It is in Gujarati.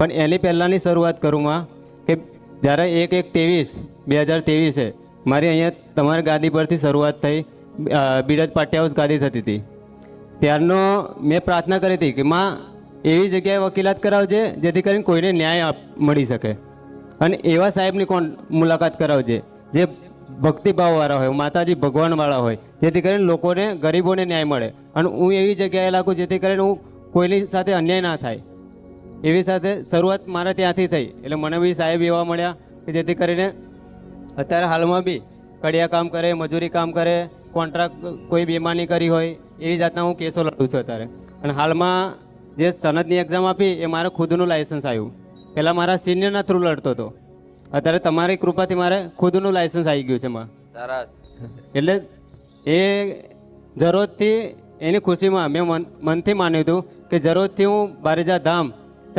પણ એની પહેલાંની શરૂઆત કરું માં કે જ્યારે 1/1/23 છે મારી અહીંયા તમારી ગાદી પરથી શરૂઆત થઈ, બિરજ પાટિયા હાઉસ ગાદી થતી હતી, ત્યારનો મેં પ્રાર્થના કરી હતી કે માં એવી જગ્યાએ વકીલાત કરાવજે જેથી કરીને કોઈને ન્યાય મળી શકે, અને એવા સાહેબની મુલાકાત કરાવજે જે ભક્તિભાવવાળા હોય, માતાજી ભગવાનવાળા હોય, જેથી કરીને લોકોને, ગરીબોને ન્યાય મળે. અને હું એવી જગ્યાએ લાગું જેથી કરીને હું કોઈની સાથે અન્યાય ના થાય, એવી સાથે શરૂઆત મારે ત્યાંથી થઈ. એટલે મને બી સાહેબ એવા મળ્યા કે જેથી કરીને અત્યારે હાલમાં બી કડિયા કામ કરે, મજૂરી કામ કરે, કોન્ટ્રાક્ટ કોઈ બેમાની કરી હોય એવી જાતના હું કેસો લડું છું અત્યારે. અને હાલમાં જે સનદની એક્ઝામ આપી એ મારે ખુદનું લાયસન્સ આવ્યું. પહેલાં મારા સિનિયરના થ્રુ લડતો હતો, અત્યારે તમારી કૃપાથી મારે ખુદનું લાયસન્સ આવી ગયું છે માં. સરસ. એટલે એ જરૂરથી એની ખુશીમાં મેં મનથી માન્યું હતું કે જરૂરથી હું બારેજા ધામ